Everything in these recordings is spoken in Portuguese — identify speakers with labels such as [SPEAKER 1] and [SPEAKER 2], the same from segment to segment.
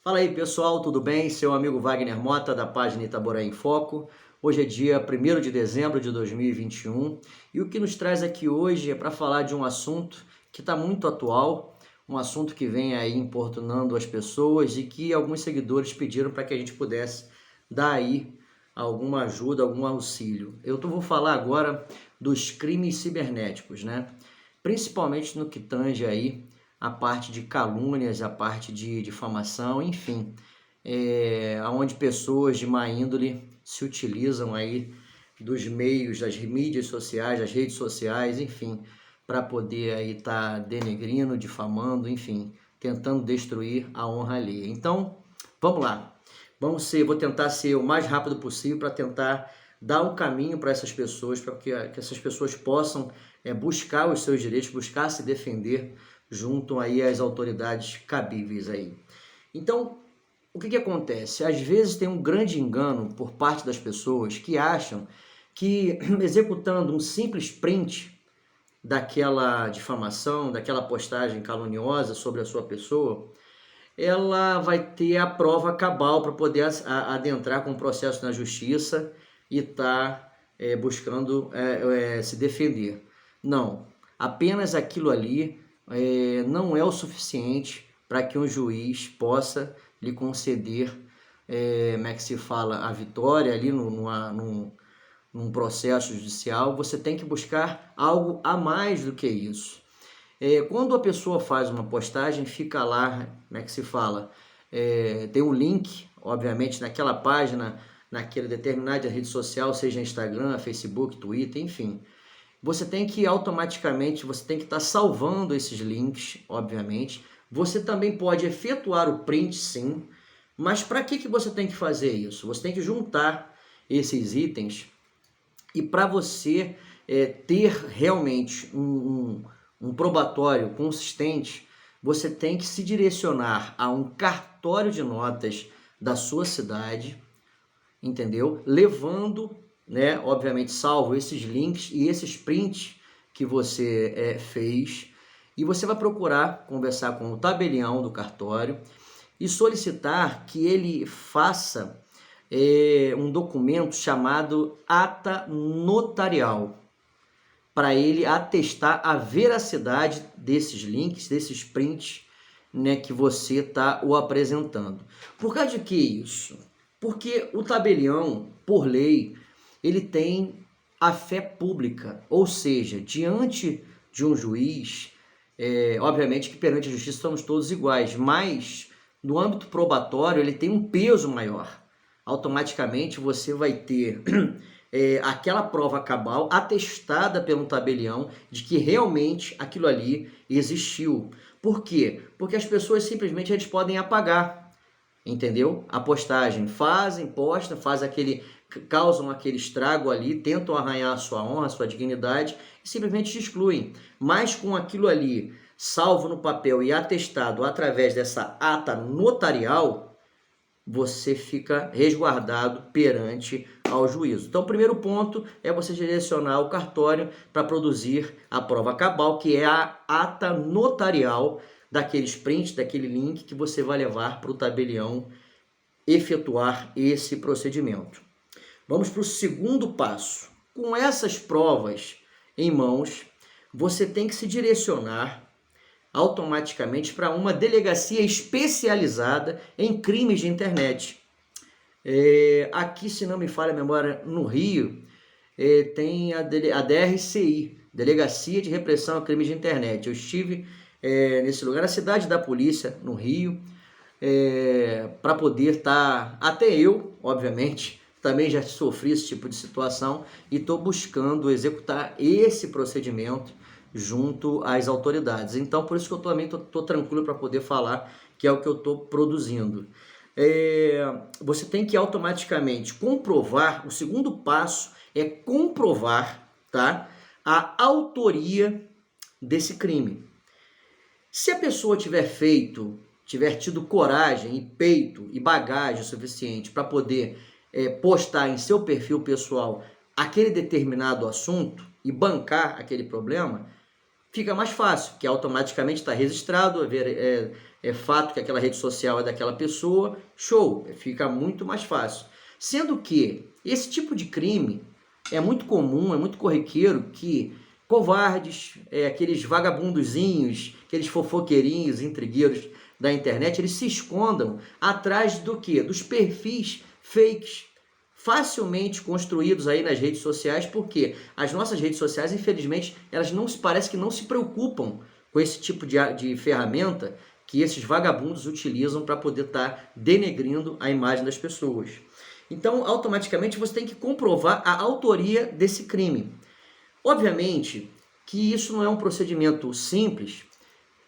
[SPEAKER 1] Fala aí pessoal, tudo bem? Seu amigo Wagner Mota da página Itaboré em Foco. Hoje é dia 1º de dezembro de 2021 e o que nos traz aqui hoje é para falar de um assunto que está muito atual, um assunto que vem aí importunando as pessoas e que alguns seguidores pediram para que a gente pudesse dar aí alguma ajuda, algum auxílio. Vou falar agora dos crimes cibernéticos, né? Principalmente no que tange aí a parte de calúnias, a parte de difamação, enfim, onde pessoas de má índole se utilizam aí dos meios, das mídias sociais, das redes sociais, enfim, para poder aí estar denegrindo, difamando, enfim, tentando destruir a honra alheia. Então, vamos lá. Vou tentar ser o mais rápido possível para tentar dar um caminho para essas pessoas, para que essas pessoas possam buscar os seus direitos, buscar se defender junto aí às autoridades cabíveis aí. Então, o que acontece? Às vezes tem um grande engano por parte das pessoas que acham que executando um simples print daquela difamação, daquela postagem caluniosa sobre a sua pessoa, ela vai ter a prova cabal para poder adentrar com o processo na justiça e estar buscando se defender. Não, apenas aquilo ali não é o suficiente para que um juiz possa lhe conceder, como é que se fala, a vitória ali num processo judicial. Você tem que buscar algo a mais do que isso. Quando a pessoa faz uma postagem, fica lá, como é que se fala? Tem um link, obviamente, naquela página, naquela determinada rede social, seja Instagram, Facebook, Twitter, enfim. Você tem que automaticamente, você tem que estar salvando esses links, obviamente. Você também pode efetuar o print, sim, mas para que você tem que fazer isso? Você tem que juntar esses itens e para você ter realmente um probatório consistente, você tem que se direcionar a um cartório de notas da sua cidade, entendeu? Levando, né, obviamente, salvo esses links e esses prints que você fez, e você vai procurar conversar com o tabelião do cartório e solicitar que ele faça um documento chamado ata notarial, para ele atestar a veracidade desses links, desses prints, né, que você está o apresentando. Por causa de que isso? Porque o tabelião, por lei, ele tem a fé pública, ou seja, diante de um juiz, obviamente que perante a justiça estamos todos iguais, mas no âmbito probatório ele tem um peso maior. Automaticamente você vai ter aquela prova cabal atestada pelo tabelião de que realmente aquilo ali existiu. Por quê? Porque as pessoas simplesmente eles podem apagar, entendeu? A postagem, postam, causam aquele estrago ali, tentam arranhar a sua honra, a sua dignidade e simplesmente excluem. Mas com aquilo ali salvo no papel e atestado através dessa ata notarial, você fica resguardado perante ao juízo. Então, o primeiro ponto é você direcionar o cartório para produzir a prova cabal, que é a ata notarial daqueles prints, daquele link que você vai levar para o tabelião efetuar esse procedimento. Vamos para o segundo passo. Com essas provas em mãos, você tem que se direcionar automaticamente para uma delegacia especializada em crimes de internet. Aqui, se não me falha a memória, no Rio, tem a DRCI, Delegacia de Repressão a Crimes de Internet. Eu estive nesse lugar, na cidade da polícia, no Rio, para poder estar, até eu, obviamente, também já sofri esse tipo de situação e estou buscando executar esse procedimento junto às autoridades. Então, por isso que eu também estou tranquilo para poder falar que é o que eu estou produzindo. Você tem que automaticamente comprovar, o segundo passo é comprovar, tá, a autoria desse crime. Se a pessoa tiver tido coragem e peito e bagagem suficiente para poder postar em seu perfil pessoal aquele determinado assunto e bancar aquele problema, fica mais fácil, que automaticamente está registrado, é fato que aquela rede social é daquela pessoa, show, fica muito mais fácil. Sendo que esse tipo de crime é muito comum, é muito corriqueiro que covardes, aqueles vagabundozinhos, aqueles fofoqueirinhos, intrigueiros da internet, eles se escondam atrás do quê? Dos perfis fakes, facilmente construídos aí nas redes sociais, porque as nossas redes sociais, infelizmente, elas parece que não se preocupam com esse tipo de ferramenta que esses vagabundos utilizam para poder estar denegrindo a imagem das pessoas. Então, automaticamente, você tem que comprovar a autoria desse crime. Obviamente que isso não é um procedimento simples,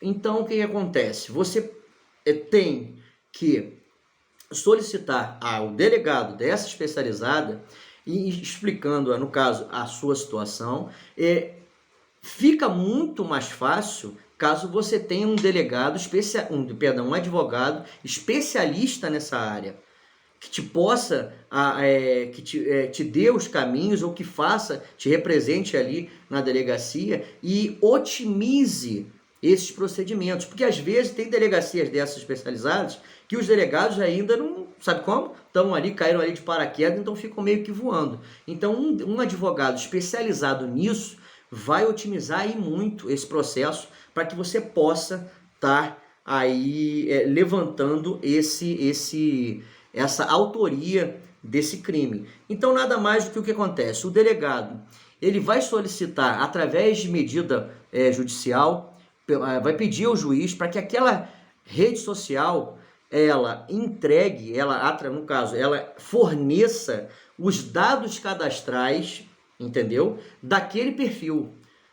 [SPEAKER 1] então o que acontece? Você tem que solicitar ao delegado dessa especializada e explicando, no caso, a sua situação. Fica muito mais fácil caso você tenha um delegado, um advogado especialista nessa área, que te possa, te dê os caminhos ou que te represente ali na delegacia e otimize esses procedimentos. Porque às vezes tem delegacias dessas especializadas que os delegados ainda não, sabe como? Estão ali, caíram ali de paraquedas, então ficam meio que voando. Então um advogado especializado nisso vai otimizar aí muito esse processo para que você possa estar aí levantando essa autoria desse crime. Então, nada mais do que o que acontece. O delegado, ele vai solicitar, através de medida judicial, vai pedir ao juiz para que aquela rede social, ela entregue, no caso, ela forneça os dados cadastrais, entendeu? Daquele perfil.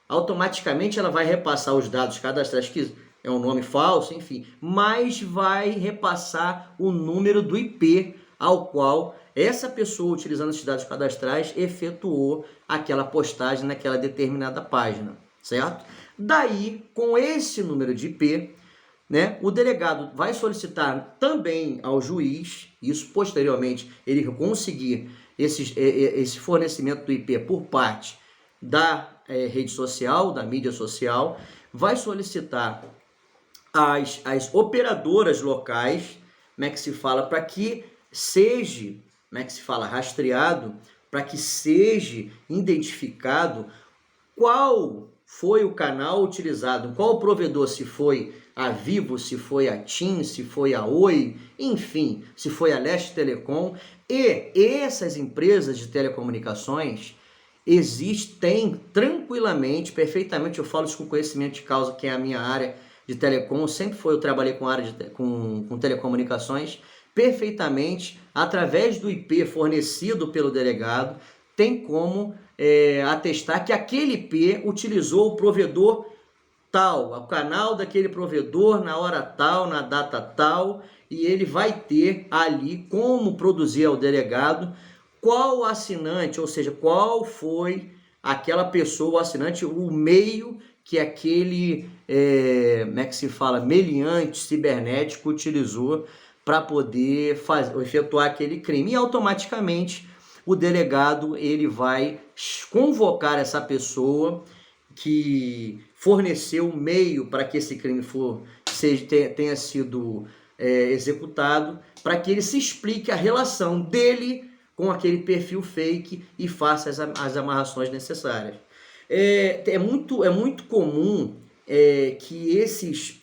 [SPEAKER 1] Automaticamente ela vai repassar os dados cadastrais, que é um nome falso, enfim, mas vai repassar o número do IP ao qual essa pessoa, utilizando esses dados cadastrais, efetuou aquela postagem naquela determinada página, certo? Daí, com esse número de IP, né, o delegado vai solicitar também ao juiz, isso posteriormente ele conseguir esse fornecimento do IP por parte da rede social, da mídia social, vai solicitar as operadoras locais, como é que se fala, para que seja, como é que se fala, rastreado, para que seja identificado qual foi o canal utilizado, qual o provedor, se foi a Vivo, se foi a TIM, se foi a Oi, enfim, se foi a Leste Telecom. E essas empresas de telecomunicações existem tranquilamente, perfeitamente, eu falo isso com conhecimento de causa, que é a minha área de telecom, eu trabalhei com área com telecomunicações, perfeitamente, através do IP fornecido pelo delegado, tem como atestar que aquele IP utilizou o provedor tal, o canal daquele provedor na hora tal, na data tal, e ele vai ter ali como produzir ao delegado qual assinante, ou seja, qual foi aquela pessoa, o assinante, o meio que aquele, como é que se fala, meliante cibernético utilizou para poder efetuar aquele crime. E automaticamente o delegado ele vai convocar essa pessoa que forneceu o meio para que esse crime tenha sido executado, para que ele se explique a relação dele com aquele perfil fake e faça as amarrações necessárias. É muito comum que esses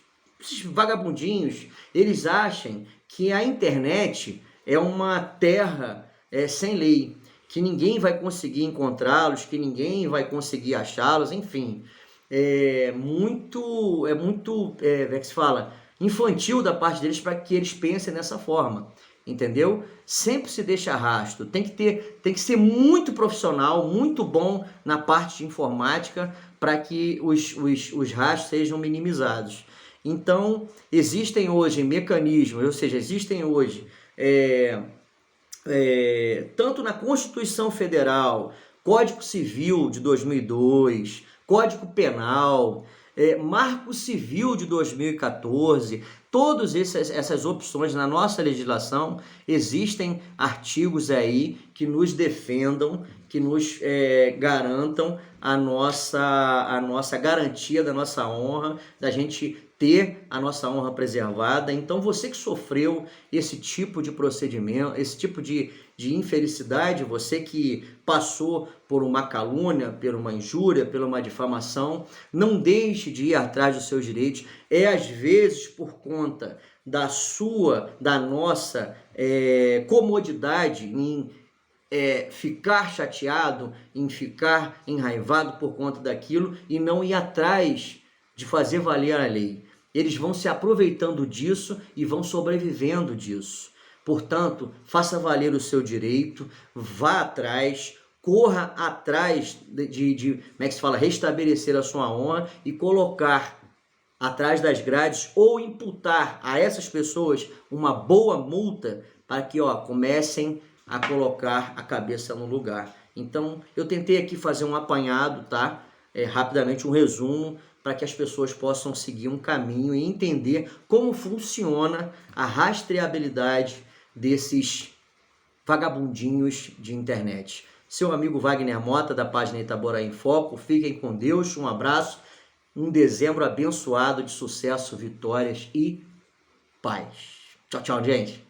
[SPEAKER 1] vagabundinhos, eles achem que a internet é uma terra sem lei, que ninguém vai conseguir encontrá-los, que ninguém vai conseguir achá-los, enfim. É muito como é que se fala, infantil da parte deles para que eles pensem dessa forma, entendeu? Sempre se deixa rastro, tem que ser muito profissional, muito bom na parte de informática para que os rastros sejam minimizados. Então, existem hoje mecanismos, ou seja, existem hoje tanto na Constituição Federal, Código Civil de 2002, Código Penal, Marco Civil de 2014, todas essas opções na nossa legislação, existem artigos aí que nos defendam, que nos garantam a nossa garantia da nossa honra, da gente ter a nossa honra preservada. Então você que sofreu esse tipo de procedimento, esse tipo de infelicidade, você que passou por uma calúnia, por uma injúria, por uma difamação, não deixe de ir atrás dos seus direitos. Às vezes por conta da nossa comodidade em ficar chateado, em ficar enraivado por conta daquilo e não ir atrás de fazer valer a lei. Eles vão se aproveitando disso e vão sobrevivendo disso. Portanto, faça valer o seu direito, vá atrás, corra atrás como é que se fala, restabelecer a sua honra e colocar atrás das grades ou imputar a essas pessoas uma boa multa para que comecem a colocar a cabeça no lugar. Então, eu tentei aqui fazer um apanhado, tá? Rapidamente um resumo, para que as pessoas possam seguir um caminho e entender como funciona a rastreabilidade desses vagabundinhos de internet. Seu amigo Wagner Mota, da página Itaboraí em Foco. Fiquem com Deus, um abraço, um dezembro abençoado de sucesso, vitórias e paz. Tchau, tchau, gente.